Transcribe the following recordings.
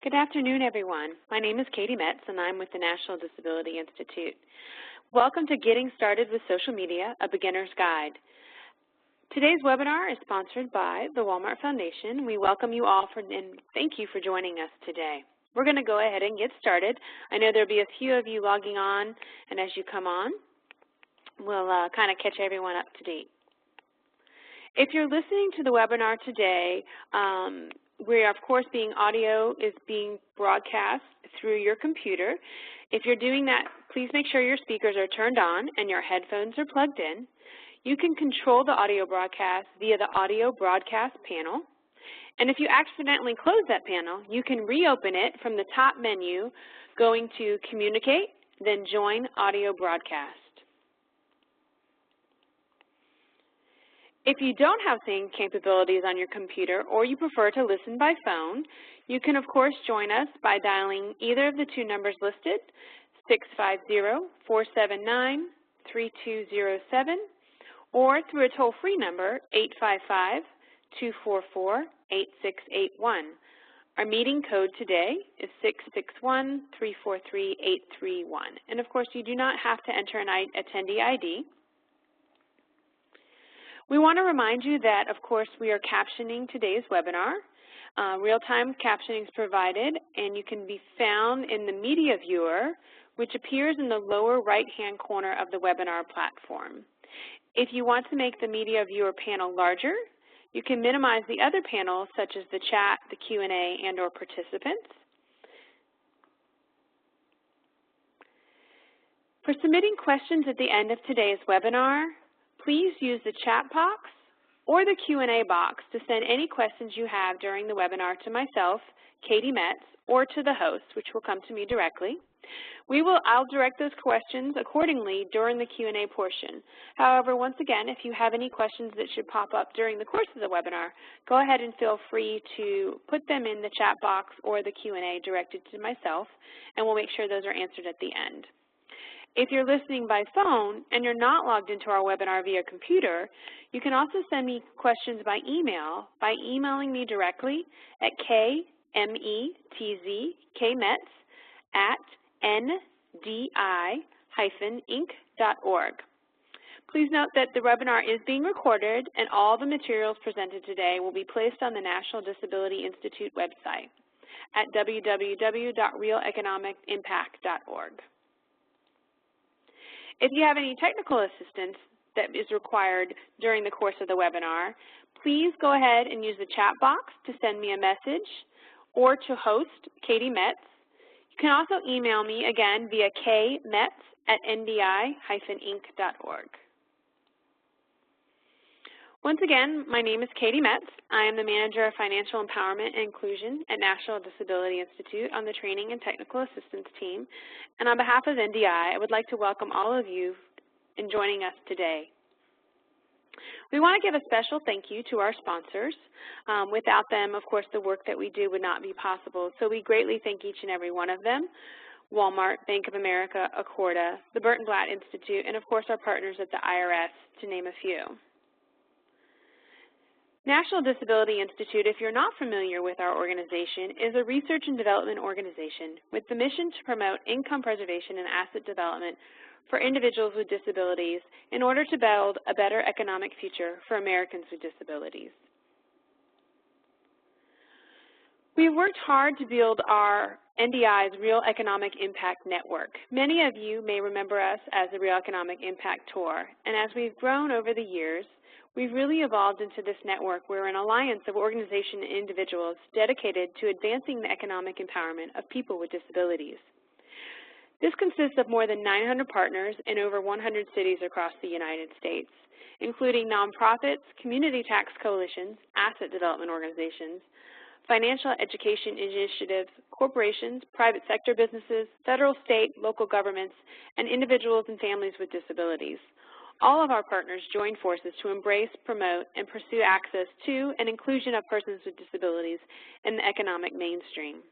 Good afternoon, everyone. My name is Katie Metz, and I'm with the National Disability Institute. Welcome to Getting Started with Social Media, a Beginner's Guide. Today's webinar is sponsored by the Walmart Foundation. We welcome you all and thank you for joining us today. We're going to go ahead and get started. I know there'll be a few of you logging on, and as you come on, we'll kind of catch everyone up to date. If you're listening to the webinar today, we are, of course, audio is being broadcast through your computer. If you're doing that, please make sure your speakers are turned on and your headphones are plugged in. You can control the audio broadcast via the audio broadcast panel. And if you accidentally close that panel, you can reopen it from the top menu, going to Communicate, then Join Audio Broadcast. If you don't have sync capabilities on your computer or you prefer to listen by phone, you can, of course, join us by dialing either of the two numbers listed, 650-479-3207, or through a toll-free number, 855-244-8681. Our meeting code today is 661-343-831. And, of course, you do not have to enter an attendee ID. We want to remind you that, of course, we are captioning today's webinar. Real-time captioning is provided, and you can be found in the media viewer, which appears in the lower right-hand corner of the webinar platform. If you want to make the media viewer panel larger, you can minimize the other panels, such as the chat, the Q&A, and/or participants. For submitting questions at the end of today's webinar, please use the chat box or the Q&A box to send any questions you have during the webinar to myself, Katie Metz, or to the host, which will come to me directly. I'll direct those questions accordingly during the Q&A portion. However, once again, if you have any questions that should pop up during the course of the webinar, go ahead and feel free to put them in the chat box or the Q&A directed to myself, and we'll make sure those are answered at the end. If you're listening by phone and you're not logged into our webinar via computer, you can also send me questions by email by emailing me directly at kmetz@ndi-inc.org. Please note that the webinar is being recorded and all the materials presented today will be placed on the National Disability Institute website at www.realeconomicimpact.org. If you have any technical assistance that is required during the course of the webinar, please go ahead and use the chat box to send me a message or to host, Katie Metz. You can also email me, again, via kmetz@ndi-inc.org. Once again, my name is Katie Metz. I am the Manager of Financial Empowerment and Inclusion at National Disability Institute on the Training and Technical Assistance team. And on behalf of NDI, I would like to welcome all of you in joining us today. We want to give a special thank you to our sponsors. Without them, of course, the work that we do would not be possible. So we greatly thank each and every one of them: Walmart, Bank of America, Accorda, the Burton Blatt Institute, and of course our partners at the IRS, to name a few. National Disability Institute, if you're not familiar with our organization, is a research and development organization with the mission to promote income preservation and asset development for individuals with disabilities in order to build a better economic future for Americans with disabilities. We've worked hard to build our NDI's Real Economic Impact Network. Many of you may remember us as the Real Economic Impact Tour, and as we've grown over the years, we've really evolved into this network. We're an alliance of organizations and individuals dedicated to advancing the economic empowerment of people with disabilities. This consists of more than 900 partners in over 100 cities across the United States, including nonprofits, community tax coalitions, asset development organizations, financial education initiatives, corporations, private sector businesses, federal, state, local governments, and individuals and families with disabilities. All of our partners join forces to embrace, promote, and pursue access to and inclusion of persons with disabilities in the economic mainstream.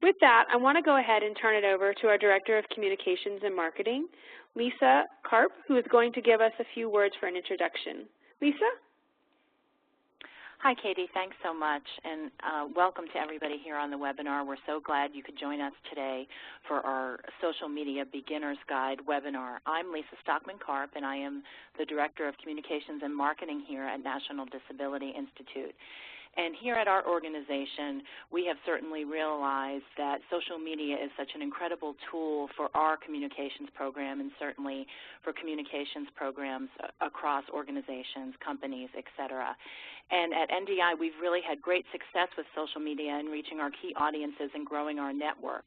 With that, I want to go ahead and turn it over to our Director of Communications and Marketing, Lisa Carp, who is going to give us a few words for an introduction. Lisa? Hi, Katie. Thanks so much, and welcome to everybody here on the webinar. We're so glad you could join us today for our Social Media Beginner's Guide webinar. I'm Lisa Stockman-Carp, and I am the Director of Communications and Marketing here at National Disability Institute. And here at our organization, we have certainly realized that social media is such an incredible tool for our communications program and certainly for communications programs across organizations, companies, et cetera. And at NDI, we've really had great success with social media in reaching our key audiences and growing our network.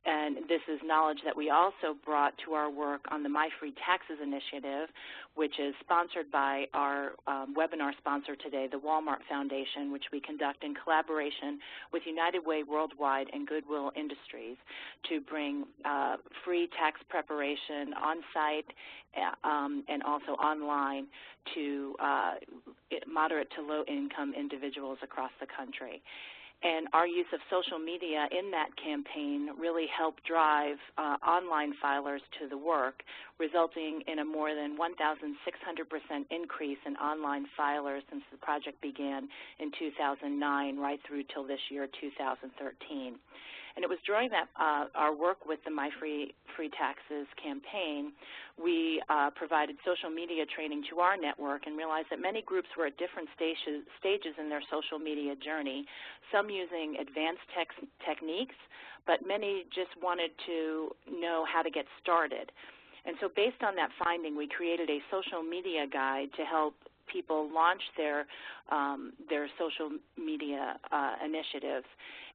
And this is knowledge that we also brought to our work on the My Free Taxes initiative, which is sponsored by our webinar sponsor today, the Walmart Foundation, which we conduct in collaboration with United Way Worldwide and Goodwill Industries to bring free tax preparation on-site and also online to moderate to low-income individuals across the country. And our use of social media in that campaign really helped drive online filers to the work, resulting in a more than 1,600% increase in online filers since the project began in 2009 right through till this year, 2013. And it was during that our work with the My Free Taxes campaign, we provided social media training to our network and realized that many groups were at different stages in their social media journey, some using advanced techniques, but many just wanted to know how to get started. And so based on that finding, we created a social media guide to help people launch their social media initiatives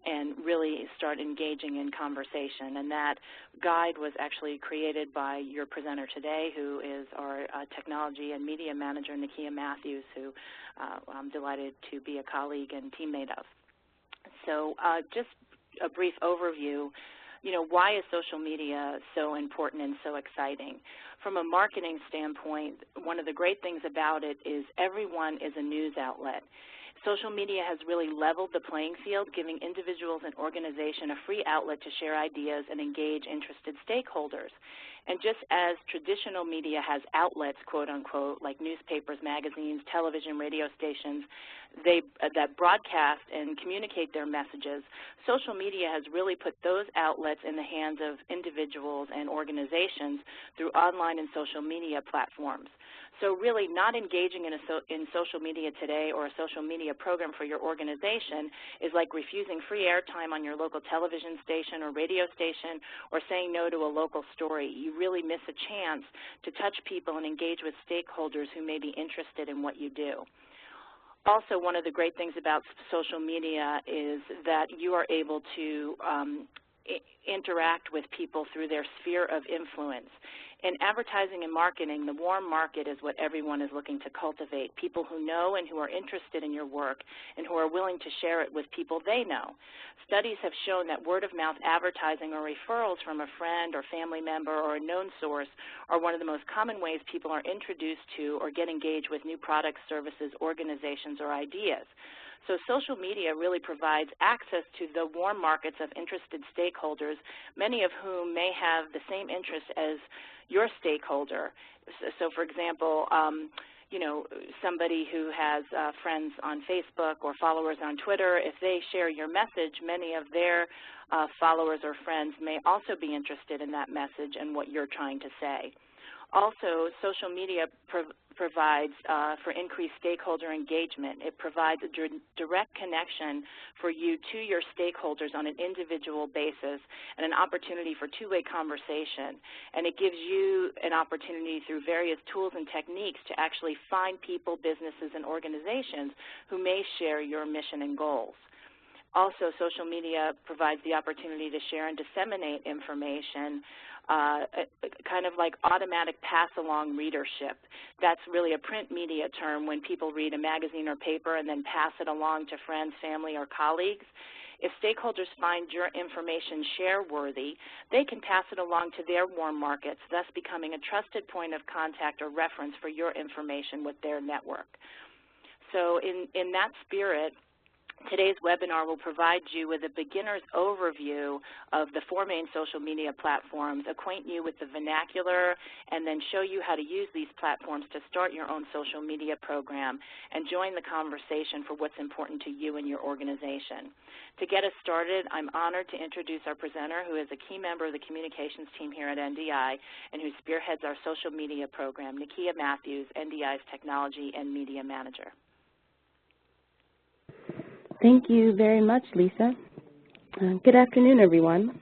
and really start engaging in conversation. And that guide was actually created by your presenter today, who is our technology and media manager, Nakia Matthews, who I'm delighted to be a colleague and teammate of. So just a brief overview. Why is social media so important and so exciting? From a marketing standpoint, one of the great things about it is everyone is a news outlet. Social media has really leveled the playing field, giving individuals and organizations a free outlet to share ideas and engage interested stakeholders. And just as traditional media has outlets, quote unquote, like newspapers, magazines, television, radio stations, that broadcast and communicate their messages, social media has really put those outlets in the hands of individuals and organizations through online and social media platforms. So really not engaging in social media today or a social media program for your organization is like refusing free airtime on your local television station or radio station or saying no to a local story. You really miss a chance to touch people and engage with stakeholders who may be interested in what you do. Also, one of the great things about social media is that you are able to interact with people through their sphere of influence. In advertising and marketing, the warm market is what everyone is looking to cultivate, people who know and who are interested in your work and who are willing to share it with people they know. Studies have shown that word-of-mouth advertising or referrals from a friend or family member or a known source are one of the most common ways people are introduced to or get engaged with new products, services, organizations, or ideas. So social media really provides access to the warm markets of interested stakeholders, many of whom may have the same interests as your stakeholder. So for example, somebody who has friends on Facebook or followers on Twitter, if they share your message, many of their followers or friends may also be interested in that message and what you're trying to say. Also, social media provides for increased stakeholder engagement. It provides a direct connection for you to your stakeholders on an individual basis and an opportunity for two-way conversation. And it gives you an opportunity through various tools and techniques to actually find people, businesses, and organizations who may share your mission and goals. Also, social media provides the opportunity to share and disseminate information, kind of like automatic pass-along readership. That's really a print media term when people read a magazine or paper and then pass it along to friends, family, or colleagues. If stakeholders find your information share-worthy, they can pass it along to their warm markets, thus becoming a trusted point of contact or reference for your information with their network. So in that spirit, Today's webinar will provide you with a beginner's overview of the 4 main social media platforms, acquaint you with the vernacular, and then show you how to use these platforms to start your own social media program and join the conversation for what's important to you and your organization. To get us started, I'm honored to introduce our presenter, who is a key member of the communications team here at NDI and who spearheads our social media program, Nakia Matthews, NDI's Technology and Media Manager. Thank you very much, Lisa. Good afternoon, everyone.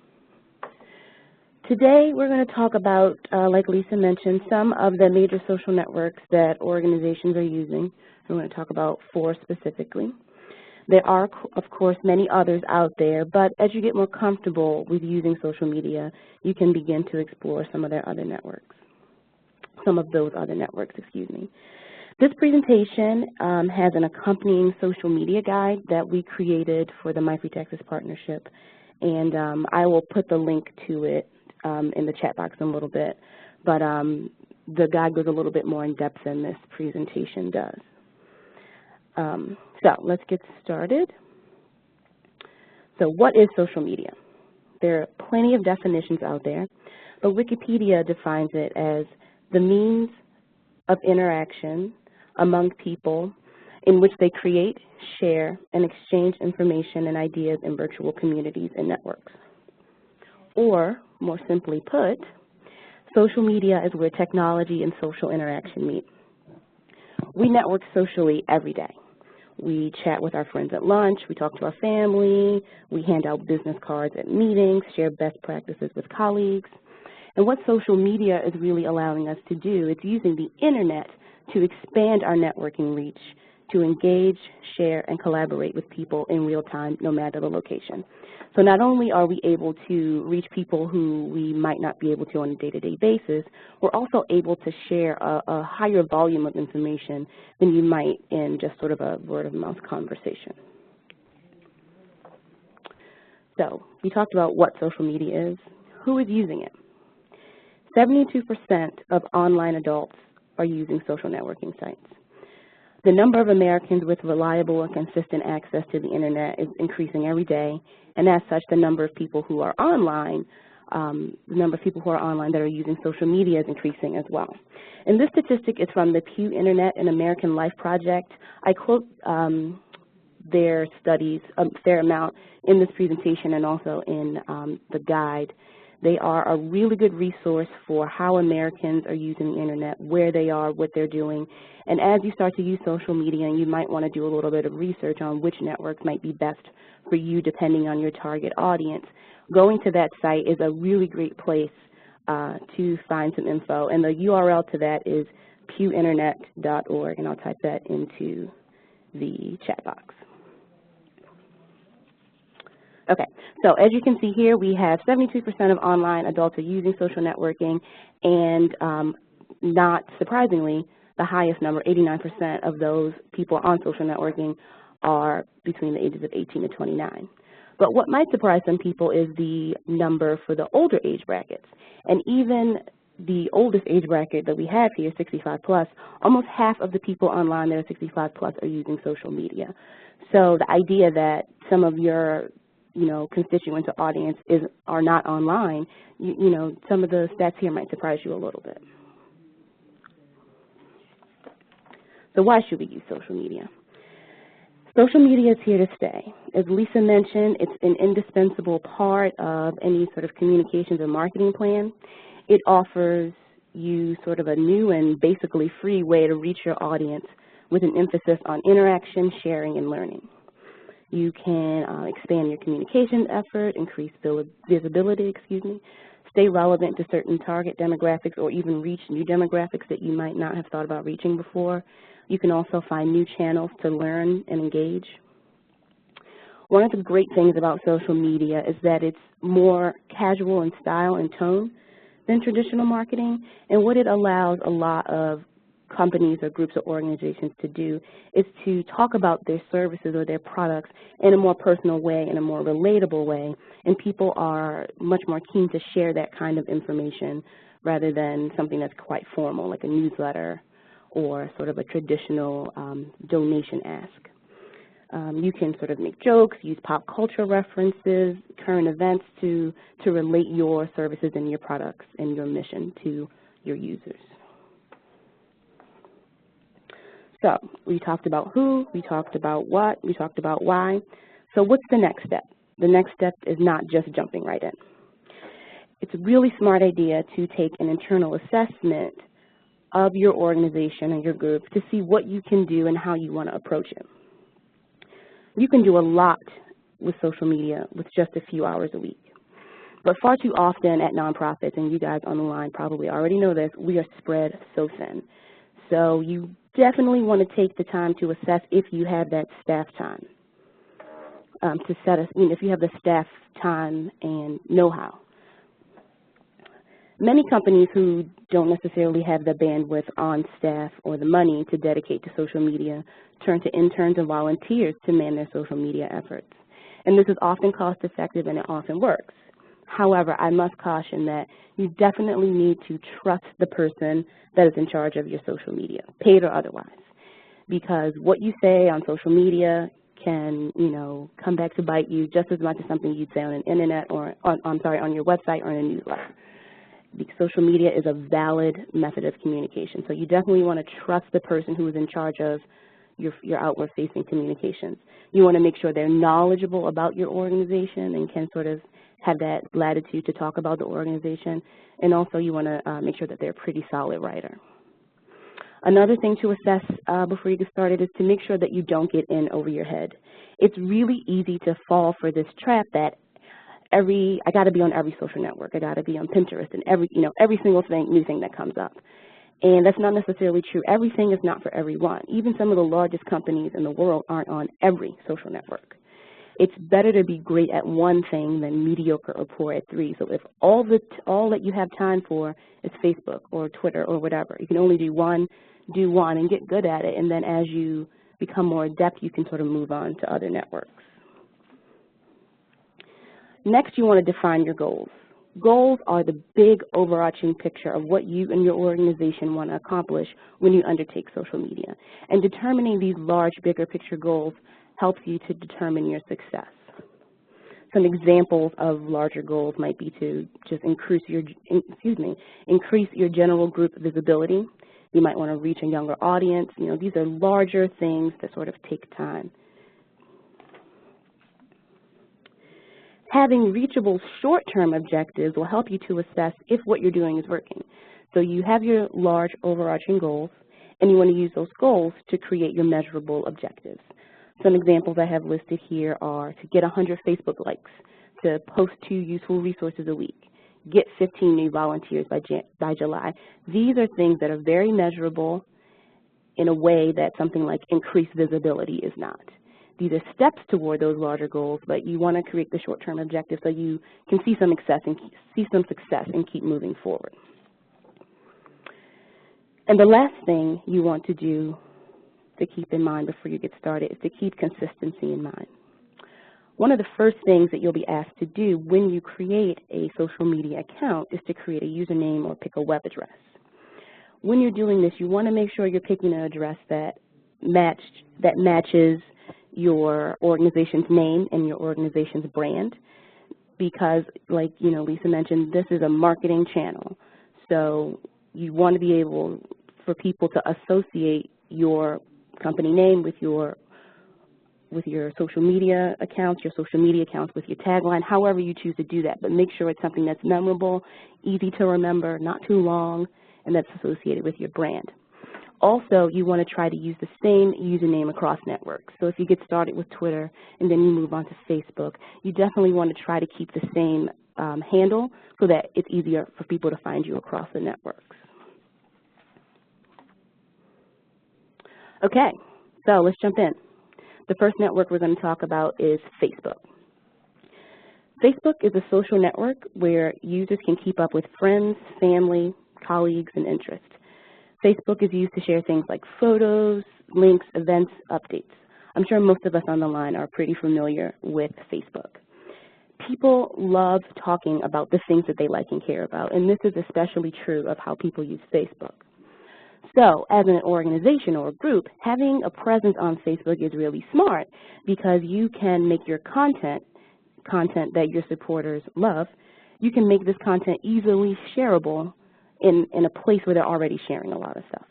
Today we're going to talk about, like Lisa mentioned, some of the major social networks that organizations are using. We're going to talk about 4 specifically. There are, of course, many others out there, but as you get more comfortable with using social media, you can begin to explore some of those other networks, excuse me. This presentation has an accompanying social media guide that we created for the My Free Texas Partnership, and I will put the link to it in the chat box in a little bit, but the guide goes a little bit more in depth than this presentation does. So let's get started. So what is social media? There are plenty of definitions out there, but Wikipedia defines it as the means of interaction among people in which they create, share, and exchange information and ideas in virtual communities and networks. Or, more simply put, social media is where technology and social interaction meet. We network socially every day. We chat with our friends at lunch, we talk to our family, we hand out business cards at meetings, share best practices with colleagues. And what social media is really allowing us to do, it's using the internet to expand our networking reach, to engage, share, and collaborate with people in real time, no matter the location. So not only are we able to reach people who we might not be able to on a day-to-day basis, we're also able to share a higher volume of information than you might in just sort of a word-of-mouth conversation. So we talked about what social media is. Who is using it? 72% of online adults are using social networking sites. The number of Americans with reliable and consistent access to the internet is increasing every day, and as such, the number of people who are online, that are using social media is increasing as well. And this statistic is from the Pew Internet and American Life Project. I quote their studies a fair amount in this presentation and also in the guide. They are a really good resource for how Americans are using the internet, where they are, what they're doing. And as you start to use social media, you might want to do a little bit of research on which networks might be best for you depending on your target audience. Going to that site is a really great place to find some info. And the URL to that is pewinternet.org, and I'll type that into the chat box. Okay, so as you can see here, we have 72% of online adults are using social networking, and not surprisingly, the highest number, 89% of those people on social networking are between the ages of 18 to 29. But what might surprise some people is the number for the older age brackets. And even the oldest age bracket that we have here, 65 plus, almost half of the people online that are 65 plus are using social media. So the idea that some of your constituents or audience are not online, some of the stats here might surprise you a little bit. So why should we use social media? Social media is here to stay. As Lisa mentioned, it's an indispensable part of any sort of communications or marketing plan. It offers you sort of a new and basically free way to reach your audience with an emphasis on interaction, sharing, and learning. You can expand your communication effort, increase visibility, stay relevant to certain target demographics, or even reach new demographics that you might not have thought about reaching before. You can also find new channels to learn and engage. One of the great things about social media is that it's more casual in style and tone than traditional marketing, and what it allows a lot of companies or groups or organizations to do is to talk about their services or their products in a more personal way, in a more relatable way, and people are much more keen to share that kind of information rather than something that's quite formal, like a newsletter or sort of a traditional donation ask. You can sort of make jokes, use pop culture references, current events to relate your services and your products and your mission to your users. So we talked about who, we talked about what, we talked about why. So what's the next step? The next step is not just jumping right in. It's a really smart idea to take an internal assessment of your organization and your group to see what you can do and how you want to approach it. You can do a lot with social media with just a few hours a week. But far too often at nonprofits, and you guys on the line probably already know this, we are spread so thin. So you definitely want to take the time to assess if you have that staff time, if you have the staff time and know-how. Many companies who don't necessarily have the bandwidth on staff or the money to dedicate to social media turn to interns and volunteers to man their social media efforts. And this is often cost-effective and it often works. However, I must caution that you definitely need to trust the person that is in charge of your social media, paid or otherwise, because what you say on social media can, come back to bite you just as much as something you'd say on an internet or on your website or in a newsletter. Because social media is a valid method of communication, so you definitely want to trust the person who is in charge of your outward-facing communications. You want to make sure they're knowledgeable about your organization and can sort of have that latitude to talk about the organization, and also you want to make sure that they're a pretty solid writer. Another thing to assess before you get started is to make sure that you don't get in over your head. It's really easy to fall for this trap that I got to be on every social network. I got to be on Pinterest and every single new thing that comes up. And that's not necessarily true. Everything is not for everyone. Even some of the largest companies in the world aren't on every social network. It's better to be great at one thing than mediocre or poor at three. So if all that you have time for is Facebook or Twitter or whatever, you can only do one and get good at it. And then as you become more adept, you can sort of move on to other networks. Next, you want to define your goals. Goals are the big overarching picture of what you and your organization want to accomplish when you undertake social media. And determining these large, bigger picture goals helps you to determine your success. Some examples of larger goals might be to just increase your general group visibility. You might want to reach a younger audience. These are larger things that sort of take time. Having reachable short-term objectives will help you to assess if what you're doing is working. So you have your large overarching goals, and you want to use those goals to create your measurable objectives. Some examples I have listed here are to get 100 Facebook likes, to post 2 useful resources a week, get 15 new volunteers by July. These are things that are very measurable in a way that something like increased visibility is not. These are steps toward those larger goals, but you want to create the short-term objective so you can see some success and keep moving forward. And the last thing you want to do to keep in mind before you get started is to keep consistency in mind. One of the first things that you'll be asked to do when you create a social media account is to create a username or pick a web address. When you're doing this, you want to make sure you're picking an address that matches your organization's name and your organization's brand, because like Lisa mentioned, this is a marketing channel. So you want to be able for people to associate your company name with your social media accounts, with your tagline, however you choose to do that. But make sure it's something that's memorable, easy to remember, not too long, and that's associated with your brand. Also, you want to try to use the same username across networks. So if you get started with Twitter and then you move on to Facebook, you definitely want to try to keep the same handle so that it's easier for people to find you across the networks. Okay, so let's jump in. The first network we're going to talk about is Facebook. Facebook is a social network where users can keep up with friends, family, colleagues, and interests. Facebook is used to share things like photos, links, events, updates. I'm sure most of us on the line are pretty familiar with Facebook. People love talking about the things that they like and care about, and this is especially true of how people use Facebook. So as an organization or a group, having a presence on Facebook is really smart because you can make your content that your supporters love, you can make this content easily shareable in a place where they're already sharing a lot of stuff.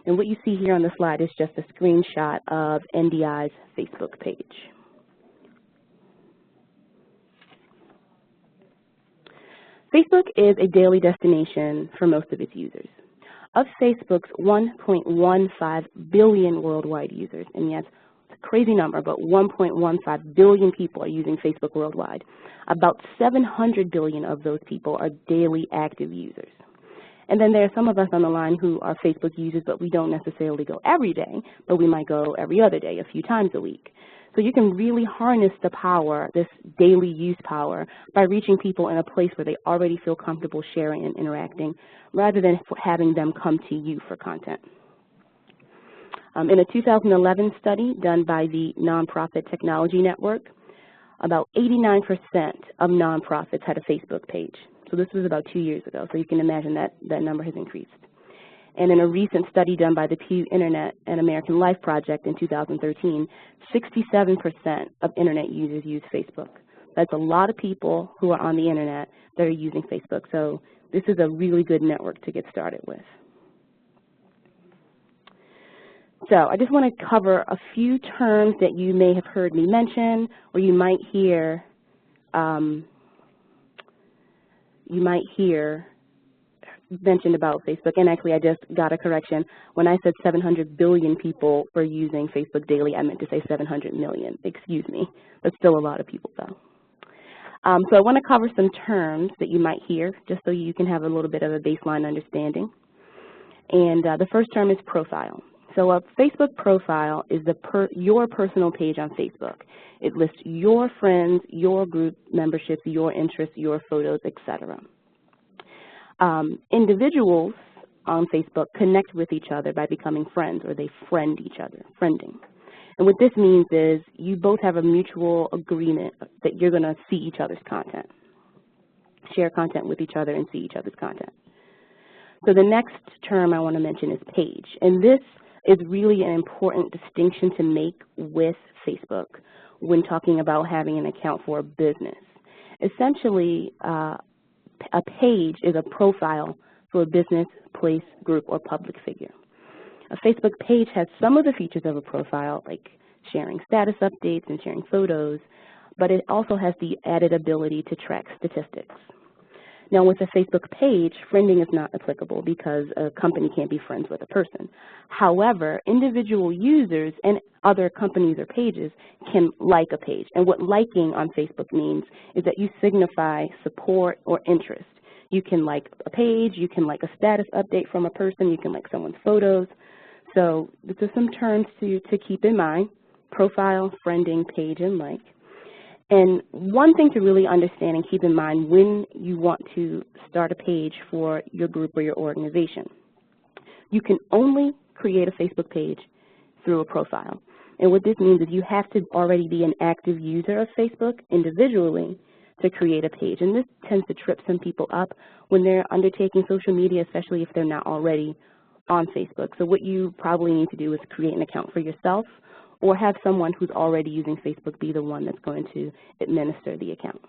And what you see here on the slide is just a screenshot of NDI's Facebook page. Facebook is a daily destination for most of its users. Of Facebook's 1.15 billion worldwide users, and yes, it's a crazy number, but 1.15 billion people are using Facebook worldwide. About 700 billion of those people are daily active users. And then there are some of us on the line who are Facebook users, but we don't necessarily go every day, but we might go every other day, a few times a week. So you can really harness the power, this daily use power, by reaching people in a place where they already feel comfortable sharing and interacting, rather than having them come to you for content. In a 2011 study done by the Nonprofit Technology Network, about 89% of nonprofits had a Facebook page. So this was about 2 years ago, so you can imagine that that number has increased. And in a recent study done by the Pew Internet and American Life Project in 2013, 67% of Internet users use Facebook. That's a lot of people who are on the Internet that are using Facebook, so this is a really good network to get started with. So I just want to cover a few terms that you may have heard me mention, or you might hear mentioned about Facebook. And actually, I just got a correction. When I said 700 billion people were using Facebook daily, I meant to say 700 million. Excuse me. But still a lot of people, though. So I want to cover some terms that you might hear, just so you can have a little bit of a baseline understanding. And the first term is profile. So a Facebook profile is your personal page on Facebook. It lists your friends, your group memberships, your interests, your photos, etc. Individuals on Facebook connect with each other by becoming friends, or they friend each other, friending. And what this means is you both have a mutual agreement that you're going to see each other's content, share content with each other and see each other's content. So the next term I want to mention is page. And this is really an important distinction to make with Facebook when talking about having an account for a business. Essentially, a page is a profile for a business, place, group, or public figure. A Facebook page has some of the features of a profile, like sharing status updates and sharing photos, but it also has the added ability to track statistics. Now, with a Facebook page, friending is not applicable because a company can't be friends with a person. However, individual users and other companies or pages can like a page. And what liking on Facebook means is that you signify support or interest. You can like a page, you can like a status update from a person, you can like someone's photos. So these are some terms to keep in mind: profile, friending, page, and like. And one thing to really understand and keep in mind when you want to start a page for your group or your organization, you can only create a Facebook page through a profile. And what this means is you have to already be an active user of Facebook individually to create a page. And this tends to trip some people up when they're undertaking social media, especially if they're not already on Facebook. So what you probably need to do is create an account for yourself, or have someone who's already using Facebook be the one that's going to administer the account.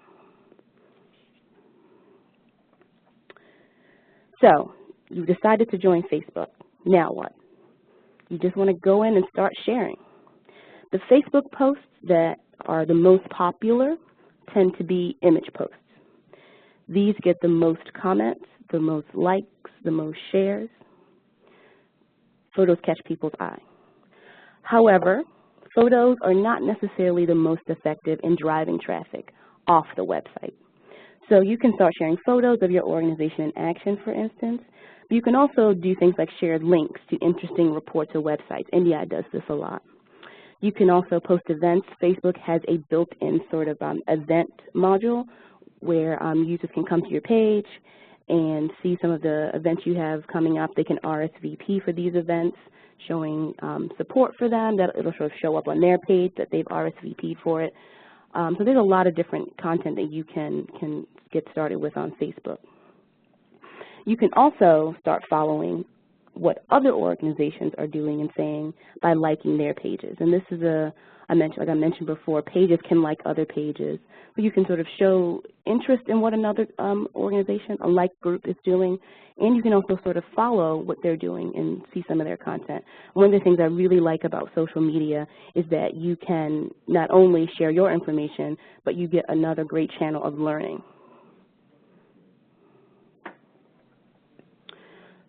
So you've decided to join Facebook. Now what? You just want to go in and start sharing. The Facebook posts that are the most popular tend to be image posts. These get the most comments, the most likes, the most shares. Photos catch people's eye. However, photos are not necessarily the most effective in driving traffic off the website. So you can start sharing photos of your organization in action, for instance. You can also do things like share links to interesting reports or websites. NDI does this a lot. You can also post events. Facebook has a built-in sort of event module where users can come to your page and see some of the events you have coming up. They can RSVP for these events, showing support for them. That it'll sort of show up on their page that they've RSVP'd for it. So there's a lot of different content that you can get started with on Facebook. You can also start following what other organizations are doing and saying by liking their pages. And this is like I mentioned before, pages can like other pages. But you can sort of show interest in what another organization, a like group is doing, and you can also sort of follow what they're doing and see some of their content. One of the things I really like about social media is that you can not only share your information, but you get another great channel of learning.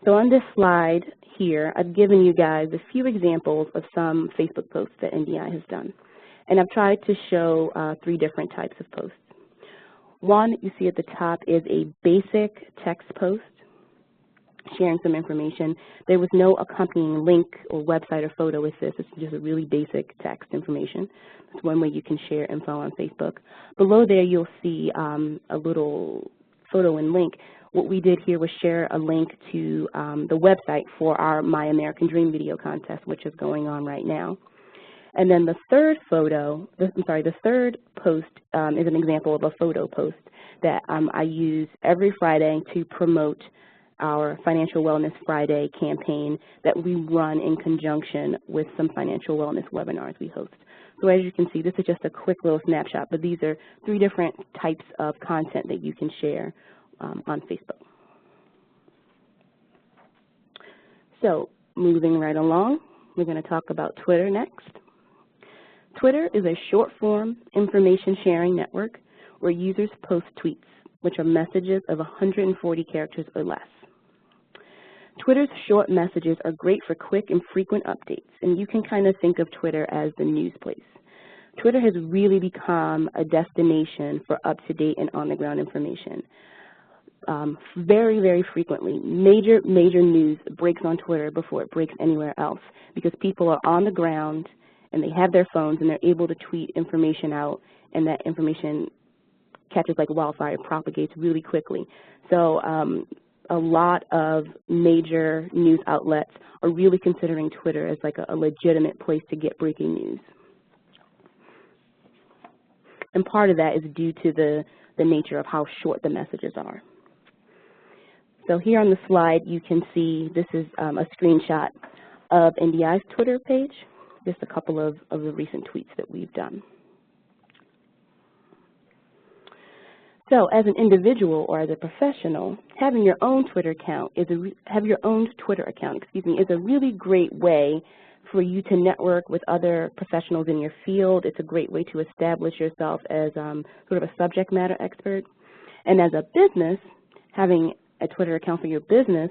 So on this slide here, I've given you guys a few examples of some Facebook posts that NDI has done. And I've tried to show 3 different types of posts. One you see at the top is a basic text post, sharing some information. There was no accompanying link or website or photo with this. It's just a really basic text information. That's one way you can share info on Facebook. Below there you'll see a little photo and link. What we did here was share a link to the website for our My American Dream video contest, which is going on right now. And then the third the third post is an example of a photo post that I use every Friday to promote our Financial Wellness Friday campaign that we run in conjunction with some financial wellness webinars we host. So as you can see, this is just a quick little snapshot, but these are 3 different types of content that you can share on Facebook. So moving right along, we're going to talk about Twitter next. Twitter is a short-form information sharing network where users post tweets, which are messages of 140 characters or less. Twitter's short messages are great for quick and frequent updates, and you can kind of think of Twitter as the news place. Twitter has really become a destination for up-to-date and on-the-ground information. Very, very frequently, major news breaks on Twitter before it breaks anywhere else because people are on the ground and they have their phones and they're able to tweet information out, and that information catches like wildfire, propagates really quickly. So a lot of major news outlets are really considering Twitter as like a legitimate place to get breaking news. And part of that is due to the nature of how short the messages are. So here on the slide, you can see this is a screenshot of NDI's Twitter page, just a couple of the recent tweets that we've done. So as an individual or as a professional, having your own Twitter account is a really great way for you to network with other professionals in your field. It's a great way to establish yourself as sort of a subject matter expert. And as a business, having a Twitter account for your business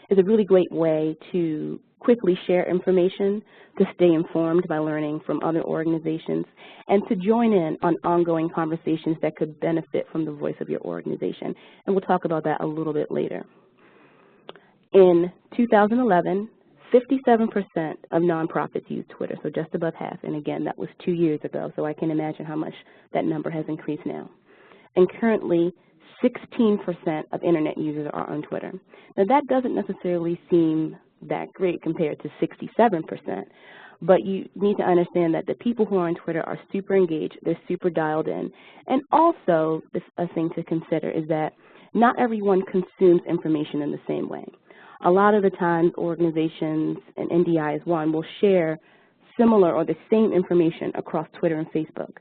is a really great way to quickly share information, to stay informed by learning from other organizations, and to join in on ongoing conversations that could benefit from the voice of your organization. And we'll talk about that a little bit later. In 2011, 57% of nonprofits use Twitter, so just above half. And again, that was 2 years ago, so I can imagine how much that number has increased now. And currently, 16% of internet users are on Twitter. Now that doesn't necessarily seem that great compared to 67%, but you need to understand that the people who are on Twitter are super engaged, they're super dialed in. And also, a thing to consider is that not everyone consumes information in the same way. A lot of the times organizations, and NDI is one, will share similar or the same information across Twitter and Facebook.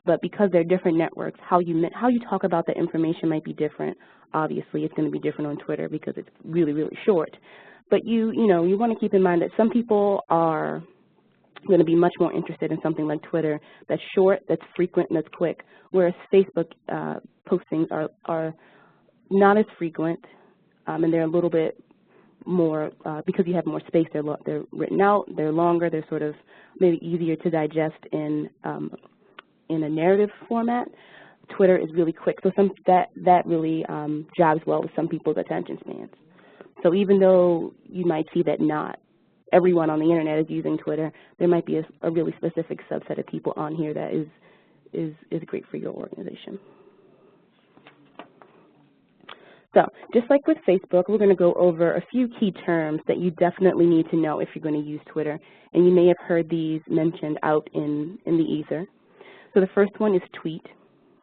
But because they're different networks, how you talk about the information might be different. Obviously, it's going to be different on Twitter because it's really, really short. But you want to keep in mind that some people are going to be much more interested in something like Twitter that's short, that's frequent, and that's quick, whereas Facebook postings are not as frequent, and they're a little bit more, because you have more space, they're written out, they're longer, they're sort of maybe easier to digest in a narrative format. Twitter is really quick, so that really jives well with some people's attention spans. So even though you might see that not everyone on the internet is using Twitter, there might be a really specific subset of people on here that is great for your organization. So just like with Facebook, we're going to go over a few key terms that you definitely need to know if you're going to use Twitter. And you may have heard these mentioned out in the ether. So the first one is tweet.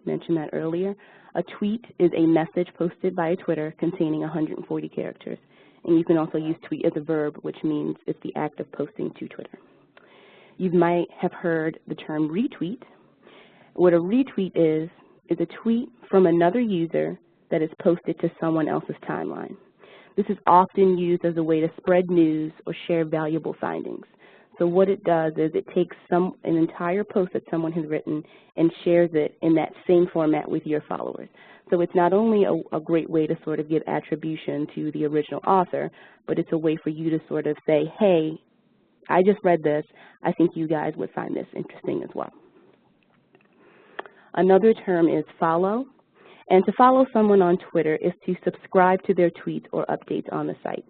Mentioned that earlier. A tweet is a message posted by Twitter containing 140 characters. And you can also use tweet as a verb, which means it's the act of posting to Twitter. You might have heard the term retweet. What a retweet is a tweet from another user that is posted to someone else's timeline. This is often used as a way to spread news or share valuable findings. So what it does is it takes an entire post that someone has written and shares it in that same format with your followers. So it's not only a great way to sort of give attribution to the original author, but it's a way for you to sort of say, hey, I just read this. I think you guys would find this interesting as well. Another term is follow. And to follow someone on Twitter is to subscribe to their tweets or updates on the site.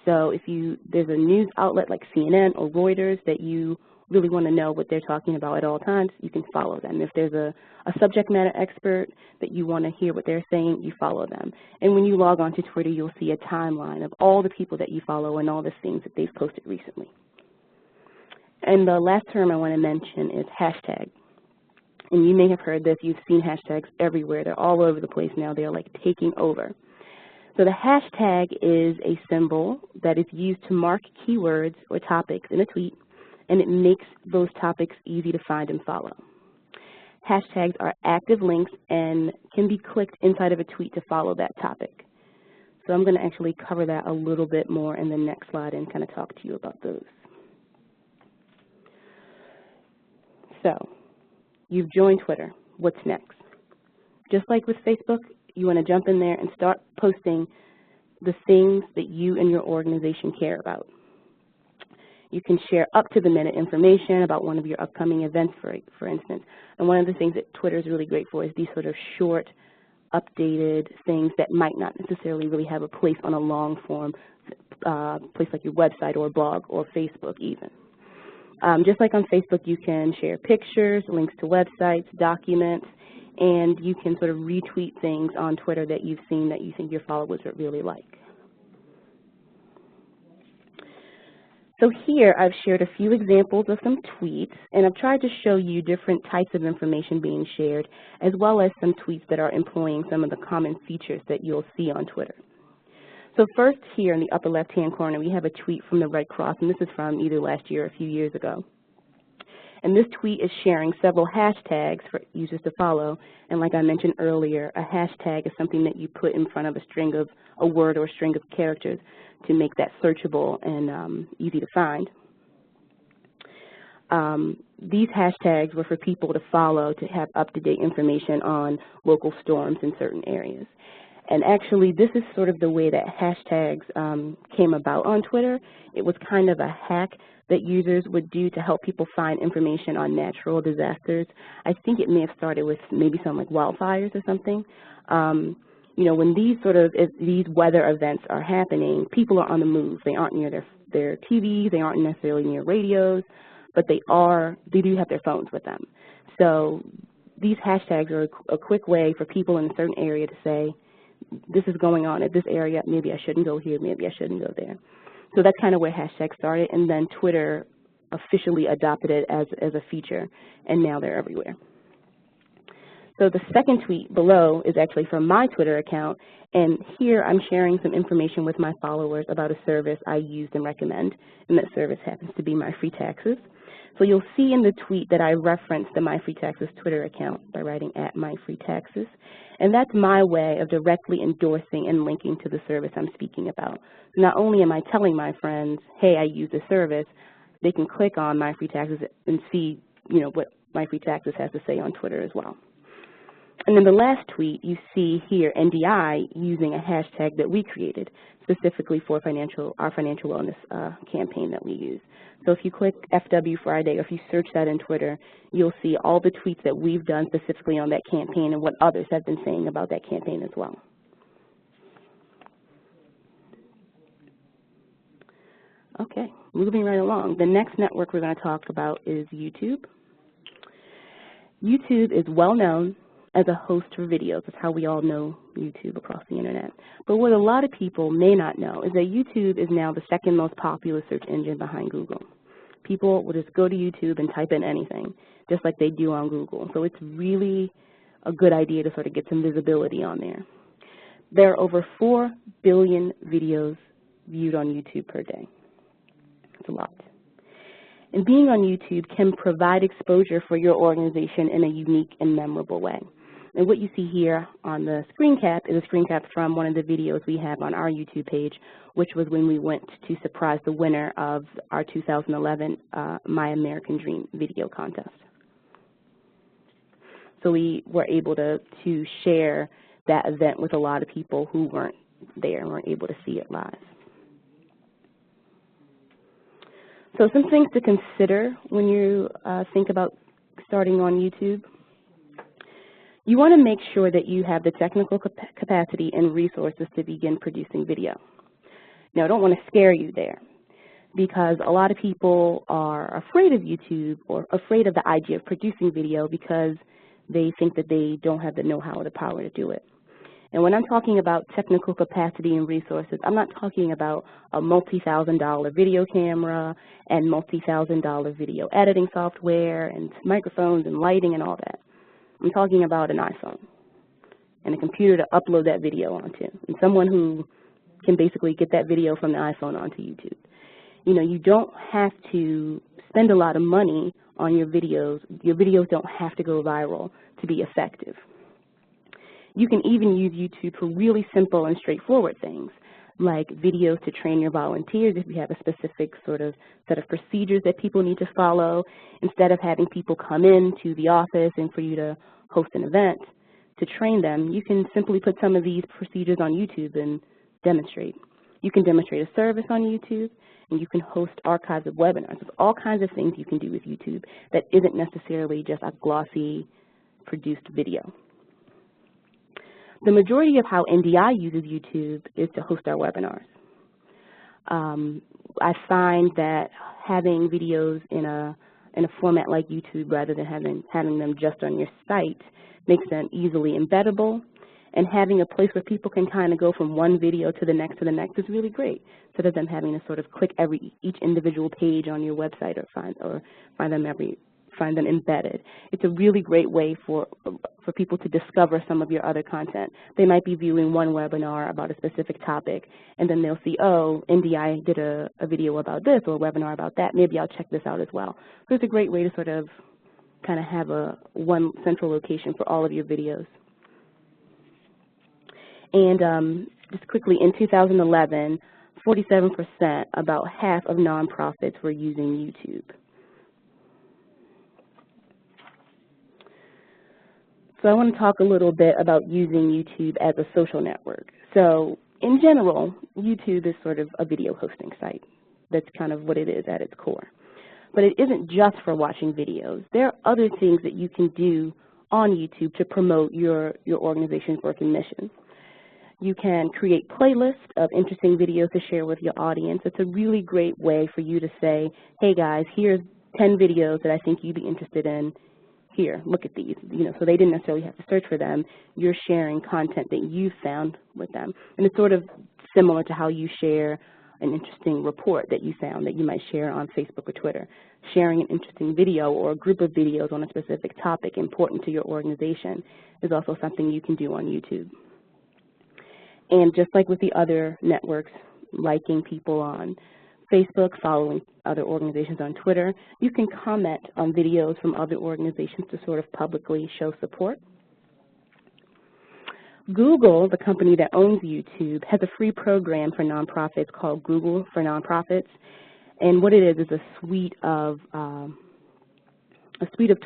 So if there's a news outlet like CNN or Reuters that you really want to know what they're talking about at all times, you can follow them. If there's a subject matter expert that you want to hear what they're saying, you follow them. And when you log on to Twitter, you'll see a timeline of all the people that you follow and all the things that they've posted recently. And the last term I want to mention is hashtag. And you may have heard this. You've seen hashtags everywhere. They're all over the place now. They're like taking over. So the hashtag is a symbol that is used to mark keywords or topics in a tweet, and it makes those topics easy to find and follow. Hashtags are active links and can be clicked inside of a tweet to follow that topic. So I'm going to actually cover that a little bit more in the next slide and kind of talk to you about those. So you've joined Twitter. What's next? Just like with Facebook, you want to jump in there and start posting the things that you and your organization care about. You can share up-to-the-minute information about one of your upcoming events, for instance. And one of the things that Twitter is really great for is these sort of short, updated things that might not necessarily really have a place on a long-form place like your website or blog or Facebook even. Just like on Facebook, you can share pictures, links to websites, documents, and you can sort of retweet things on Twitter that you've seen that you think your followers would really like. So here I've shared a few examples of some tweets, and I've tried to show you different types of information being shared, as well as some tweets that are employing some of the common features that you'll see on Twitter. So first here in the upper left-hand corner, we have a tweet from the Red Cross, and this is from either last year or a few years ago. And this tweet is sharing several hashtags for users to follow. And like I mentioned earlier, a hashtag is something that you put in front of a word or a string of characters to make that searchable and easy to find. These hashtags were for people to follow to have up-to-date information on local storms in certain areas. And actually, this is sort of the way that hashtags came about on Twitter. It was kind of a hack that users would do to help people find information on natural disasters. I think it may have started with maybe some like wildfires or something. You know, when these these weather events are happening, people are on the move. They aren't near their TVs, they aren't necessarily near radios, but they do have their phones with them. So these hashtags are a quick way for people in a certain area to say, this is going on at this area, maybe I shouldn't go here, maybe I shouldn't go there. So that's kind of where hashtags started, and then Twitter officially adopted it as a feature, and now they're everywhere. So the second tweet below is actually from my Twitter account, and here I'm sharing some information with my followers about a service I use and recommend, and that service happens to be My Free Taxes. So you'll see in the tweet that I referenced the My Free Taxes Twitter account by writing @MyFreeTaxes. And that's my way of directly endorsing and linking to the service I'm speaking about. So not only am I telling my friends, hey, I use this service, they can click on My Free Taxes and see, you know, what My Free Taxes has to say on Twitter as well. And then the last tweet you see here, NDI, using a hashtag that we created specifically for our financial wellness campaign that we use. So if you click FW Friday, or if you search that in Twitter, you'll see all the tweets that we've done specifically on that campaign and what others have been saying about that campaign as well. Okay, moving right along. The next network we're going to talk about is YouTube. YouTube is well known as a host for videos. That's how we all know YouTube across the internet. But what a lot of people may not know is that YouTube is now the second most popular search engine behind Google. People will just go to YouTube and type in anything, just like they do on Google. So it's really a good idea to sort of get some visibility on there. There are over 4 billion videos viewed on YouTube per day. It's a lot. And being on YouTube can provide exposure for your organization in a unique and memorable way. And what you see here on the screen cap is a screen cap from one of the videos we have on our YouTube page, which was when we went to surprise the winner of our 2011 My American Dream video contest. So we were able to share that event with a lot of people who weren't there and weren't able to see it live. So some things to consider when you think about starting on YouTube. You want to make sure that you have the technical capacity and resources to begin producing video. Now, I don't want to scare you there, because a lot of people are afraid of YouTube or afraid of the idea of producing video because they think that they don't have the know-how or the power to do it. And when I'm talking about technical capacity and resources, I'm not talking about a multi-$1,000 video camera and multi-$1,000 video editing software and microphones and lighting and all that. I'm talking about an iPhone and a computer to upload that video onto, and someone who can basically get that video from the iPhone onto YouTube. You know, you don't have to spend a lot of money on your videos. Your videos don't have to go viral to be effective. You can even use YouTube for really simple and straightforward things, like videos to train your volunteers if you have a specific sort of set of procedures that people need to follow. Instead of having people come into the office and for you to host an event to train them, you can simply put some of these procedures on YouTube and demonstrate. You can demonstrate a service on YouTube, and you can host archives of webinars. There's all kinds of things you can do with YouTube that isn't necessarily just a glossy produced video. The majority of how NDI uses YouTube is to host our webinars. I find that having videos in a format like YouTube rather than having them just on your site makes them easily embeddable, and having a place where people can kind of go from one video to the next is really great, instead of them having to sort of click each individual page on your website or find them embedded. It's a really great way for people to discover some of your other content. They might be viewing one webinar about a specific topic, and then they'll see, oh, NDI did a video about this or a webinar about that. Maybe I'll check this out as well. So it's a great way to sort of kind of have one central location for all of your videos. And just quickly, in 2011, 47%, about half of nonprofits were using YouTube. So I want to talk a little bit about using YouTube as a social network. So in general, YouTube is sort of a video hosting site. That's kind of what it is at its core. But it isn't just for watching videos. There are other things that you can do on YouTube to promote your organization's work and mission. You can create playlists of interesting videos to share with your audience. It's a really great way for you to say, hey guys, here's 10 videos that I think you'd be interested in. Here, look at these. You know, so they didn't necessarily have to search for them. You're sharing content that you found with them. And it's sort of similar to how you share an interesting report that you found that you might share on Facebook or Twitter. Sharing an interesting video or a group of videos on a specific topic important to your organization is also something you can do on YouTube. And just like with the other networks, liking people on Facebook, following other organizations on Twitter, you can comment on videos from other organizations to sort of publicly show support. Google, the company that owns YouTube, has a free program for nonprofits called Google for Nonprofits. And what it is a suite of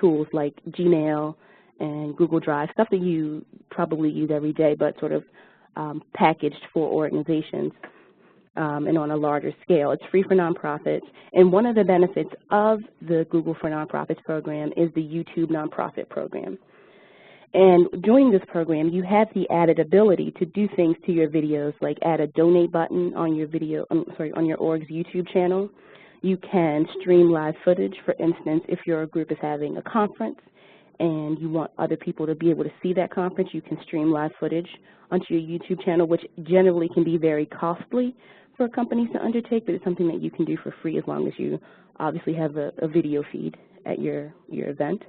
tools like Gmail and Google Drive, stuff that you probably use every day, but sort of packaged for organizations and on a larger scale. It's free for nonprofits, and one of the benefits of the Google for Nonprofits program is the YouTube Nonprofit program. And joining this program, you have the added ability to do things to your videos, like add a donate button on your on your org's YouTube channel. You can stream live footage. For instance, if your group is having a conference and you want other people to be able to see that conference, you can stream live footage onto your YouTube channel, which generally can be very costly for companies to undertake, but it's something that you can do for free as long as you obviously have a video feed at your event.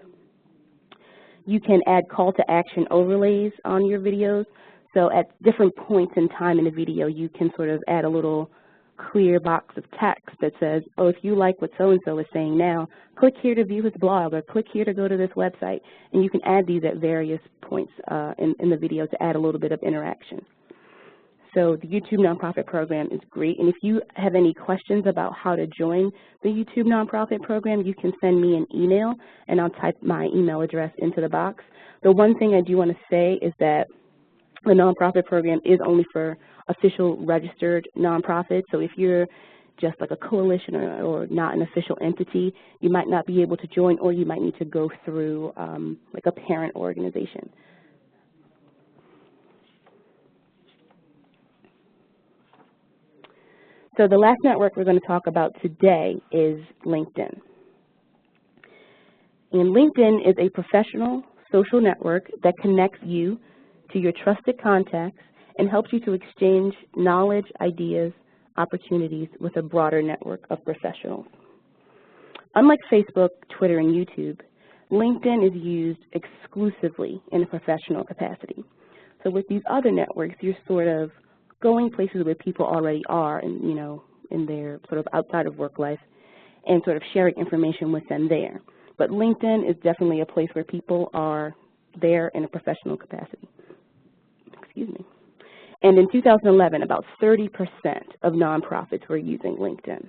You can add call to action overlays on your videos. So at different points in time in the video, you can sort of add a little clear box of text that says, oh, if you like what so-and-so is saying now, click here to view his blog, or click here to go to this website. And you can add these at various points in the video to add a little bit of interaction. So the YouTube Nonprofit Program is great. And if you have any questions about how to join the YouTube Nonprofit Program, you can send me an email, and I'll type my email address into the box. The one thing I do want to say is that the nonprofit program is only for official registered nonprofits. So if you're just like a coalition or not an official entity, you might not be able to join, or you might need to go through like a parent organization. So the last network we're going to talk about today is LinkedIn. And LinkedIn is a professional social network that connects you to your trusted contacts and helps you to exchange knowledge, ideas, opportunities with a broader network of professionals. Unlike Facebook, Twitter, and YouTube, LinkedIn is used exclusively in a professional capacity. So with these other networks, you're sort of going places where people already are, and in their sort of outside of work life, and sort of sharing information with them there. But LinkedIn is definitely a place where people are there in a professional capacity. Excuse me. And in 2011, about 30% of nonprofits were using LinkedIn.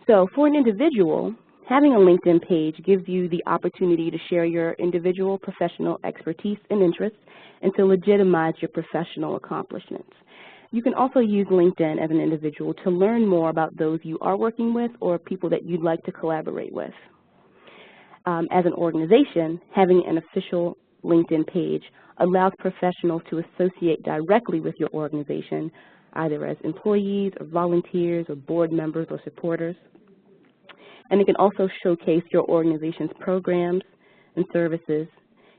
So for an individual, having a LinkedIn page gives you the opportunity to share your individual professional expertise and interests and to legitimize your professional accomplishments. You can also use LinkedIn as an individual to learn more about those you are working with or people that you'd like to collaborate with. As an organization, having an official LinkedIn page allows professionals to associate directly with your organization, either as employees or volunteers or board members or supporters. And it can also showcase your organization's programs and services.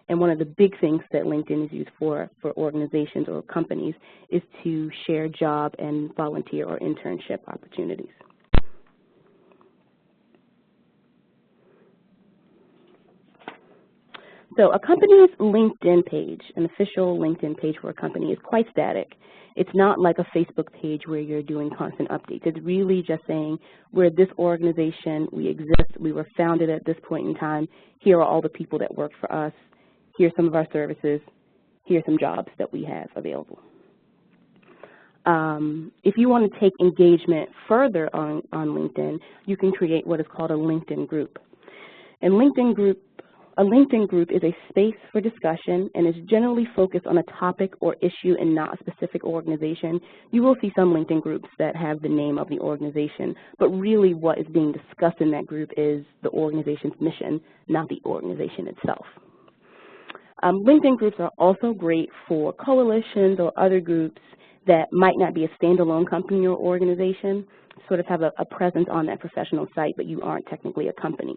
And one of the big things that LinkedIn is used for organizations or companies is to share job and volunteer or internship opportunities. So a company's LinkedIn page, an official LinkedIn page for a company, is quite static. It's not like a Facebook page where you're doing constant updates. It's really just saying, we're this organization, we exist, we were founded at this point in time, here are all the people that work for us, here's some of our services, here's some jobs that we have available. If you want to take engagement further on LinkedIn, you can create what is called a LinkedIn group. And a LinkedIn group is a space for discussion and is generally focused on a topic or issue and not a specific organization. You will see some LinkedIn groups that have the name of the organization, but really what is being discussed in that group is the organization's mission, not the organization itself. LinkedIn groups are also great for coalitions or other groups that might not be a standalone company or organization, sort of have a presence on that professional site, but you aren't technically a company.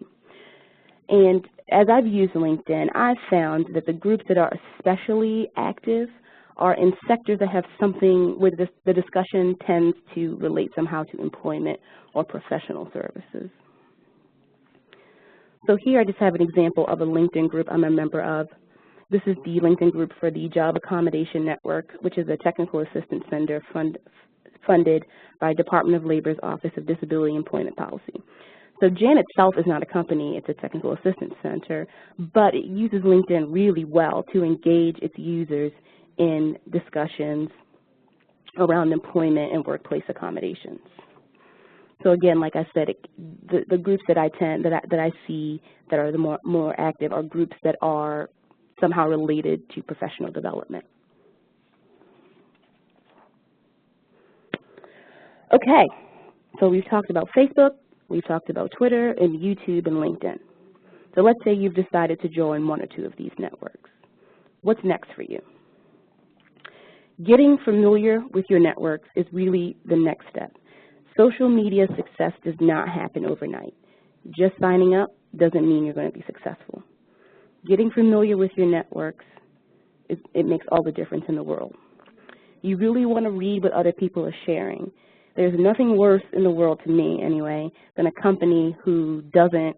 And as I've used LinkedIn, I've found that the groups that are especially active are in sectors that have something where the discussion tends to relate somehow to employment or professional services. So here I just have an example of a LinkedIn group I'm a member of. This is the LinkedIn group for the Job Accommodation Network, which is a technical assistance center funded by Department of Labor's Office of Disability Employment Policy. So JAN itself is not a company, it's a technical assistance center, but it uses LinkedIn really well to engage its users in discussions around employment and workplace accommodations. So again, like I said, the groups that I see that are the more active are groups that are somehow related to professional development. Okay, so we've talked about Facebook, we've talked about Twitter and YouTube and LinkedIn. So let's say you've decided to join one or two of these networks. What's next for you? Getting familiar with your networks is really the next step. Social media success does not happen overnight. Just signing up doesn't mean you're going to be successful. Getting familiar with your networks, it makes all the difference in the world. You really want to read what other people are sharing. There's nothing worse in the world, to me anyway, than a company who doesn't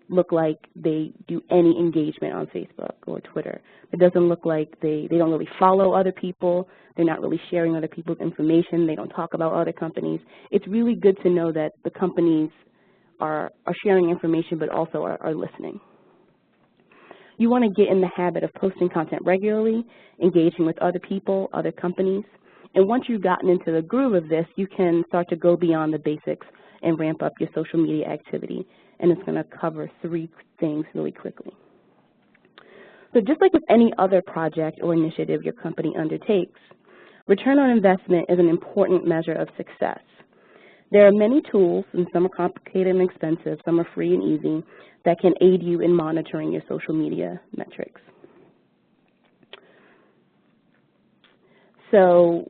look like they do any engagement on Facebook or Twitter. It doesn't look like they don't really follow other people. They're not really sharing other people's information. They don't talk about other companies. It's really good to know that the companies are sharing information but also are listening. You want to get in the habit of posting content regularly, engaging with other people, other companies. And once you've gotten into the groove of this, you can start to go beyond the basics and ramp up your social media activity. And it's going to cover 3 things really quickly. So just like with any other project or initiative your company undertakes, return on investment is an important measure of success. There are many tools, and some are complicated and expensive, some are free and easy, that can aid you in monitoring your social media metrics. So,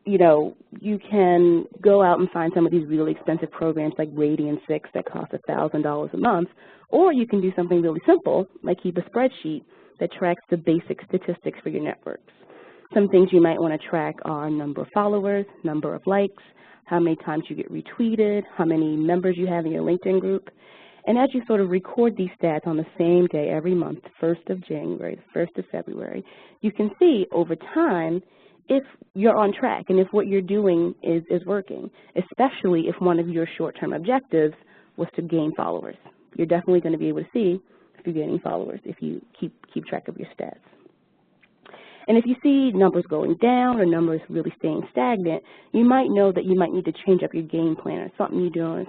you know, you can go out and find some of these really expensive programs like Radian6 that cost $1,000 a month, or you can do something really simple like keep a spreadsheet that tracks the basic statistics for your networks. Some things you might want to track are number of followers, number of likes, how many times you get retweeted, how many members you have in your LinkedIn group. And as you sort of record these stats on the same day every month, 1st of January, 1st of February, you can see over time if you're on track and if what you're doing is working, especially if one of your short-term objectives was to gain followers. You're definitely going to be able to see if you're gaining followers if you keep track of your stats. And if you see numbers going down or numbers really staying stagnant, you might know that you might need to change up your game plan or something you're doing.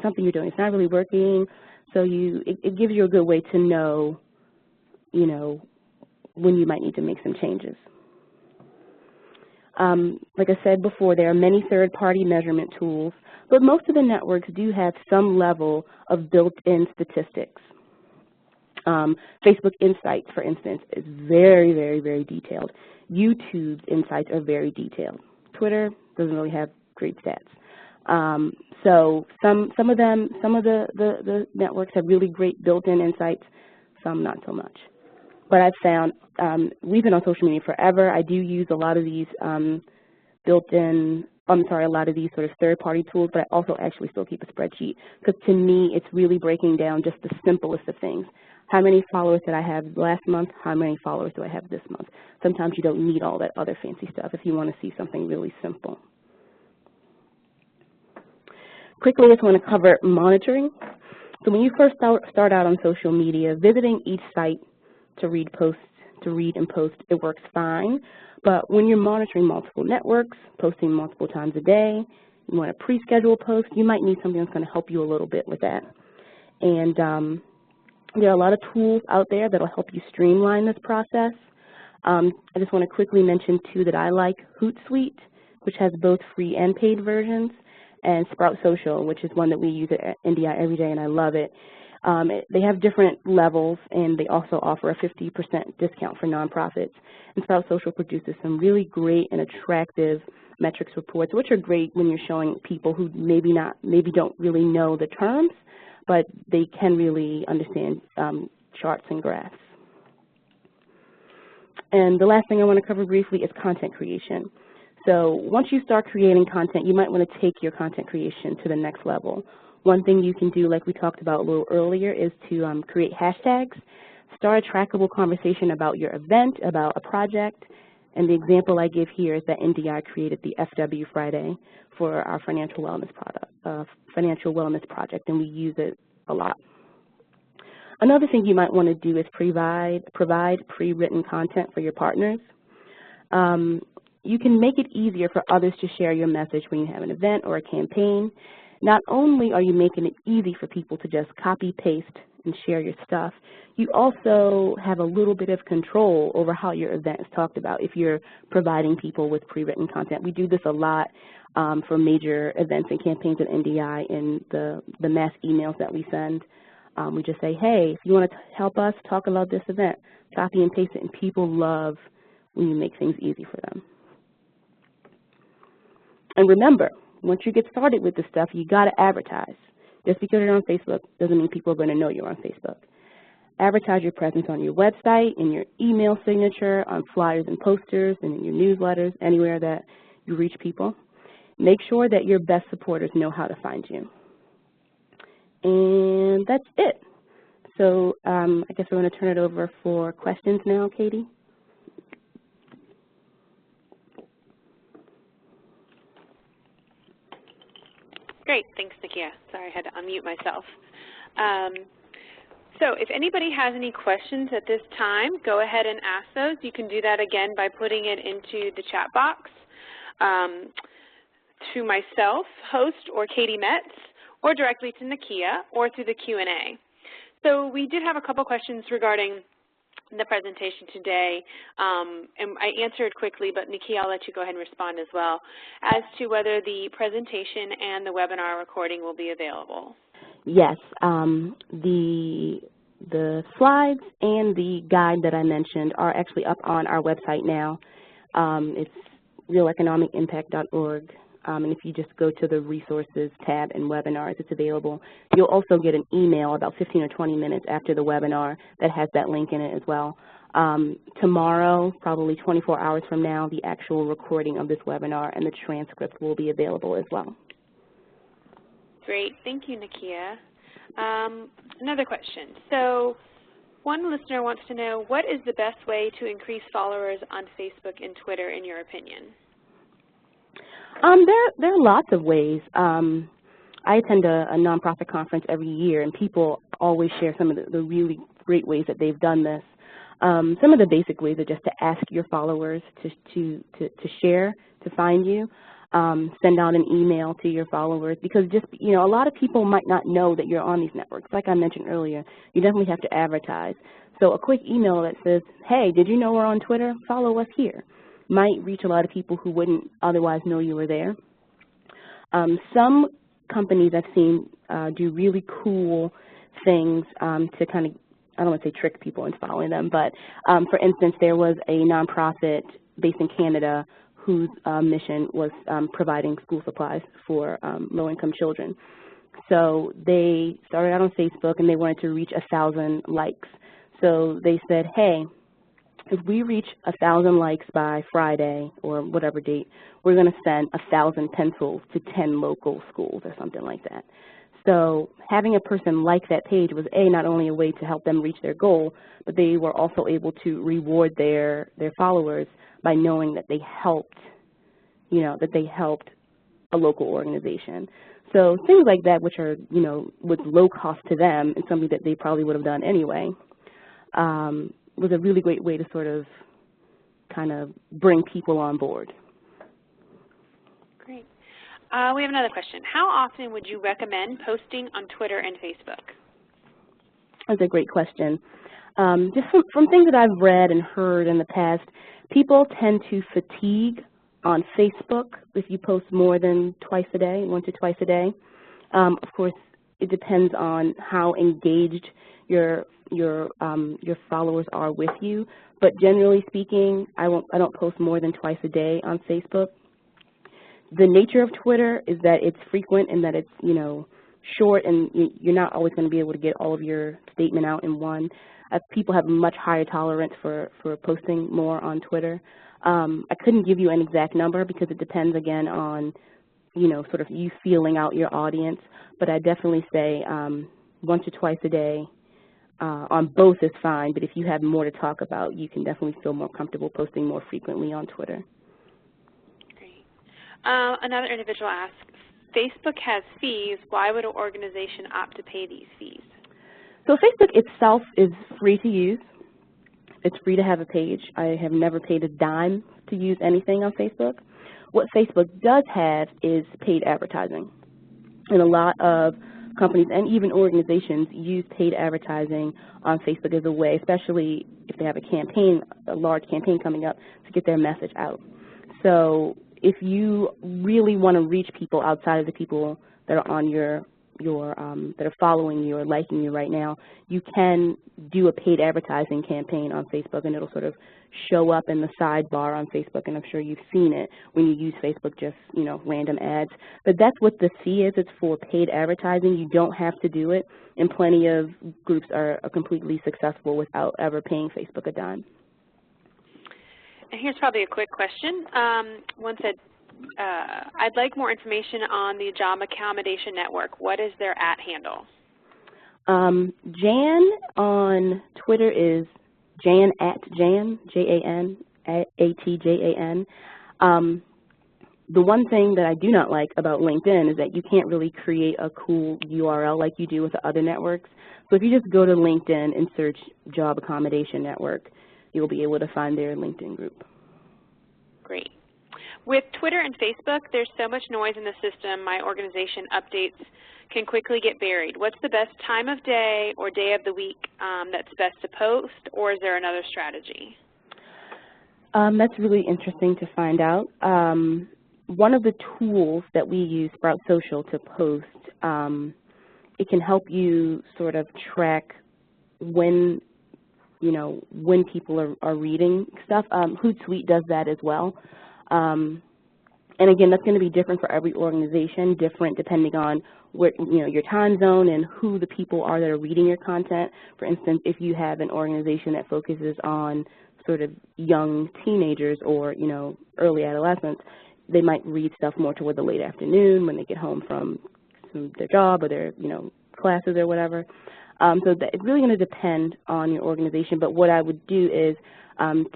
It's not really working, so it gives you a good way to know, you know, when you might need to make some changes. Like I said before, there are many third-party measurement tools, but most of the networks do have some level of built-in statistics. Facebook Insights, for instance, is very, very, very detailed. YouTube's insights are very detailed. Twitter doesn't really have great stats. So some of the networks have really great built-in insights, some not so much. But I've found, we've been on social media forever. I do use a lot of these a lot of these sort of third-party tools, but I also actually still keep a spreadsheet because to me it's really breaking down just the simplest of things. How many followers did I have last month? How many followers do I have this month? Sometimes you don't need all that other fancy stuff if you want to see something really simple. Quickly, I just want to cover monitoring. So when you first start out on social media, visiting each site to read and post, it works fine. But when you're monitoring multiple networks, posting multiple times a day, you want to pre-schedule a post, you might need something that's going to help you a little bit with that. And there are a lot of tools out there that will help you streamline this process. I just want to quickly mention 2 that I like: Hootsuite, which has both free and paid versions, and Sprout Social, which is one that we use at NDI every day, and I love it. They have different levels, and they also offer a 50% discount for nonprofits. And Sprout Social produces some really great and attractive metrics reports, which are great when you're showing people who maybe don't really know the terms, but they can really understand charts and graphs. And the last thing I want to cover briefly is content creation. So once you start creating content, you might want to take your content creation to the next level. One thing you can do, like we talked about a little earlier, is to create hashtags. Start a trackable conversation about your event, about a project. And the example I give here is that NDI created the FW Friday for our financial wellness project, and we use it a lot. Another thing you might want to do is provide pre-written content for your partners. You can make it easier for others to share your message when you have an event or a campaign. Not only are you making it easy for people to just copy, paste, and share your stuff, you also have a little bit of control over how your event is talked about if you're providing people with pre-written content. We do this a lot for major events and campaigns at NDI in the mass emails that we send. We just say, hey, if you want to help us talk about this event, copy and paste it, and people love when you make things easy for them. And remember, once you get started with this stuff, you got to advertise. Just because you're on Facebook doesn't mean people are going to know you're on Facebook. Advertise your presence on your website, in your email signature, on flyers and posters, and in your newsletters, anywhere that you reach people. Make sure that your best supporters know how to find you. And that's it. So I guess we're going to turn it over for questions now, Katie. Great. Thanks, Nakia. Sorry, I had to unmute myself. So if anybody has any questions at this time, go ahead and ask those. You can do that again by putting it into the chat box to myself, host, or Katie Metz, or directly to Nakia, or through the Q&A. So we did have a couple questions regarding the presentation today, and I answered quickly, but Nakia, I'll let you go ahead and respond as well, as to whether the presentation and the webinar recording will be available. Yes, the slides and the guide that I mentioned are actually up on our website now. It's realeconomicimpact.org, and if you just go to the resources tab and webinars, it's available. You'll also get an email about 15 or 20 minutes after the webinar that has that link in it as well. Tomorrow, probably 24 hours from now, the actual recording of this webinar and the transcript will be available as well. Great. Thank you, Nakia. Another question. So one listener wants to know, what is the best way to increase followers on Facebook and Twitter, in your opinion? There are lots of ways. I attend a nonprofit conference every year, and people always share some of the really great ways that they've done this. Some of the basic ways are just to ask your followers to share, to find you. Send out an email to your followers, because just, a lot of people might not know that you're on these networks. Like I mentioned earlier, you definitely have to advertise. So a quick email that says, hey, did you know we're on Twitter? Follow us here, might reach a lot of people who wouldn't otherwise know you were there. Some companies I've seen do really cool things to kind of, I don't want to say trick people into following them, but for instance, there was a nonprofit based in Canada whose mission was providing school supplies for low-income children. So they started out on Facebook, and they wanted to reach 1,000 likes. So they said, hey, if we reach 1,000 likes by Friday or whatever date, we're going to send 1,000 pencils to 10 local schools or something like that. So having a person like that page was, not only a way to help them reach their goal, but they were also able to reward their followers by knowing that they helped, a local organization. So things like that, which are, with low cost to them and something that they probably would have done anyway, was a really great way to sort of kind of bring people on board. Great. We have another question. How often would you recommend posting on Twitter and Facebook? That's a great question. Just from things that I've read and heard in the past, people tend to fatigue on Facebook if you post more than twice a day, once or twice a day. Of course, it depends on how engaged your followers are with you. But generally speaking, I don't post more than twice a day on Facebook. The nature of Twitter is that it's frequent and that it's short, and you're not always going to be able to get all of your statement out in one. People have a much higher tolerance for posting more on Twitter. I couldn't give you an exact number because it depends again on sort of you feeling out your audience, but I definitely say once or twice a day on both is fine, but if you have more to talk about, you can definitely feel more comfortable posting more frequently on Twitter. Great. Another individual asks, Facebook has fees. Why would an organization opt to pay these fees? So Facebook itself is free to use. It's free to have a page. I have never paid a dime to use anything on Facebook. What Facebook does have is paid advertising. And a lot of companies and even organizations use paid advertising on Facebook as a way, especially if they have a campaign, a large campaign coming up, to get their message out. So if you really want to reach people outside of the people that are on that are following you or liking you right now, you can do a paid advertising campaign on Facebook, and it'll sort of show up in the sidebar on Facebook, and I'm sure you've seen it when you use Facebook, just random ads. But that's what the fee is. It's for paid advertising. You don't have to do it, and plenty of groups are completely successful without ever paying Facebook a dime. And here's probably a quick question. One said, I'd like more information on the Job Accommodation Network. What is their @ handle? Jan on Twitter is Jan at Jan, Jan, the one thing that I do not like about LinkedIn is that you can't really create a cool URL like you do with the other networks. So if you just go to LinkedIn and search Job Accommodation Network, you'll be able to find their LinkedIn group. Great. With Twitter and Facebook, there's so much noise in the system, my organization updates can quickly get buried. What's the best time of day or day of the week that's best to post, or is there another strategy? That's really interesting to find out. One of the tools that we use, Sprout Social, to post, it can help you sort of track when, when people are reading stuff. Hootsuite does that as well. And again, that's going to be different for every organization, different depending on where, your time zone and who the people are that are reading your content. For instance, if you have an organization that focuses on sort of young teenagers or, early adolescents, they might read stuff more toward the late afternoon when they get home from their job or their, classes or whatever. So that it's really going to depend on your organization. But what I would do is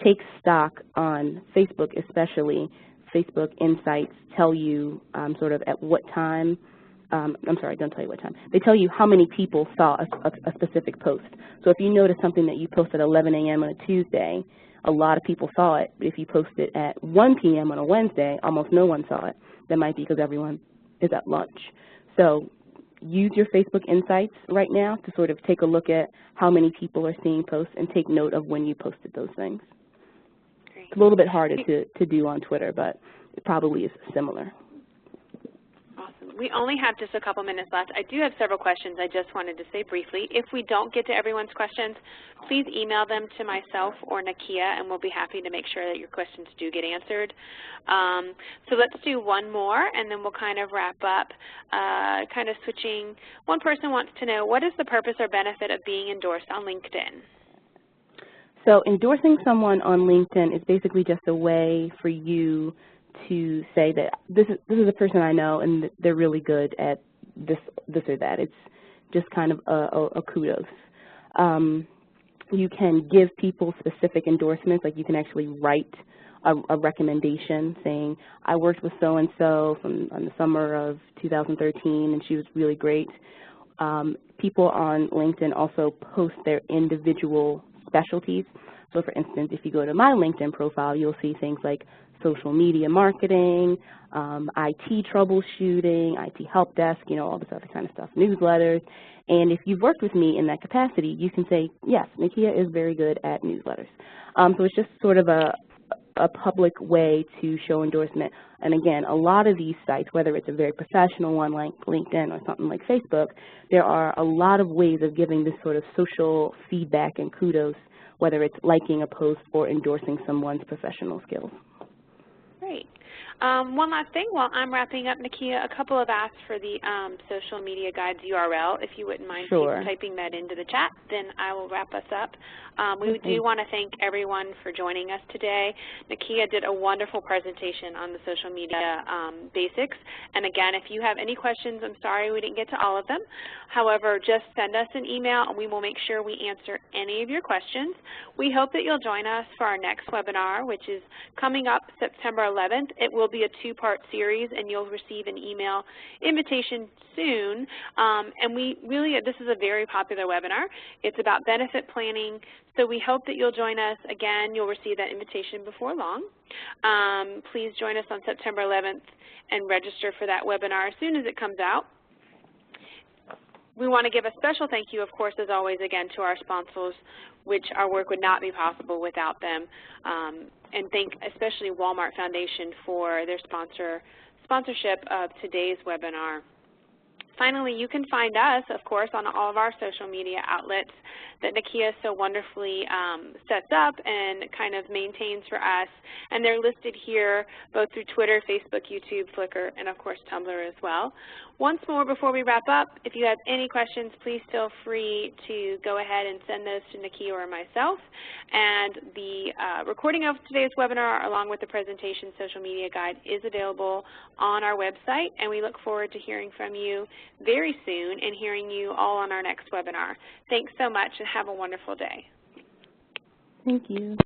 take stock on Facebook, especially. Facebook Insights tell you sort of at what time. I'm sorry, don't tell you what time. They tell you how many people saw a specific post. So if you notice something that you post at 11 a.m. on a Tuesday, a lot of people saw it. But if you post it at 1 p.m. on a Wednesday, almost no one saw it. That might be because everyone is at lunch. So use your Facebook Insights right now to sort of take a look at how many people are seeing posts and take note of when you posted those things. Great. It's a little bit harder to do on Twitter, but it probably is similar. We only have just a couple minutes left. I do have several questions I just wanted to say briefly. If we don't get to everyone's questions, please email them to myself or Nakia, and we'll be happy to make sure that your questions do get answered. So let's do one more, and then we'll kind of wrap up, kind of switching. One person wants to know, what is the purpose or benefit of being endorsed on LinkedIn? So endorsing someone on LinkedIn is basically just a way for you to say that this is a person I know and they're really good at this or that. It's just kind of a kudos. You can give people specific endorsements, like you can actually write a recommendation saying, I worked with so-and-so in the summer of 2013 and she was really great. People on LinkedIn also post their individual specialties. So for instance, if you go to my LinkedIn profile, you'll see things like social media marketing, IT troubleshooting, IT help desk, all this other kind of stuff, newsletters. And if you've worked with me in that capacity, you can say, yes, Nakia is very good at newsletters. So it's just sort of a public way to show endorsement. And again, a lot of these sites, whether it's a very professional one like LinkedIn or something like Facebook, there are a lot of ways of giving this sort of social feedback and kudos, whether it's liking a post or endorsing someone's professional skills. Great. One last thing while I'm wrapping up, Nakia, a couple have asked for the social media guide's URL. If you wouldn't mind typing that into the chat, then I will wrap us up. We do want to thank everyone for joining us today. Nakia did a wonderful presentation on the social media basics. And again, if you have any questions, I'm sorry we didn't get to all of them. However, just send us an email and we will make sure we answer any of your questions. We hope that you'll join us for our next webinar, which is coming up September 11th. It will be a two-part series, and you'll receive an email invitation soon. And this is a very popular webinar. It's about benefit planning, so we hope that you'll join us. Again, you'll receive that invitation before long. Please join us on September 11th and register for that webinar as soon as it comes out. We want to give a special thank you, of course, as always, again, to our sponsors, which our work would not be possible without them. And thank especially Walmart Foundation for their sponsorship of today's webinar. Finally, you can find us, of course, on all of our social media outlets that Nakia so wonderfully sets up and kind of maintains for us. And they're listed here both through Twitter, Facebook, YouTube, Flickr, and of course Tumblr as well. Once more before we wrap up, if you have any questions, please feel free to go ahead and send those to Nakia or myself. And the recording of today's webinar, along with the presentation social media guide, is available on our website, and we look forward to hearing from you very soon and hearing you all on our next webinar. Thanks so much and have a wonderful day. Thank you.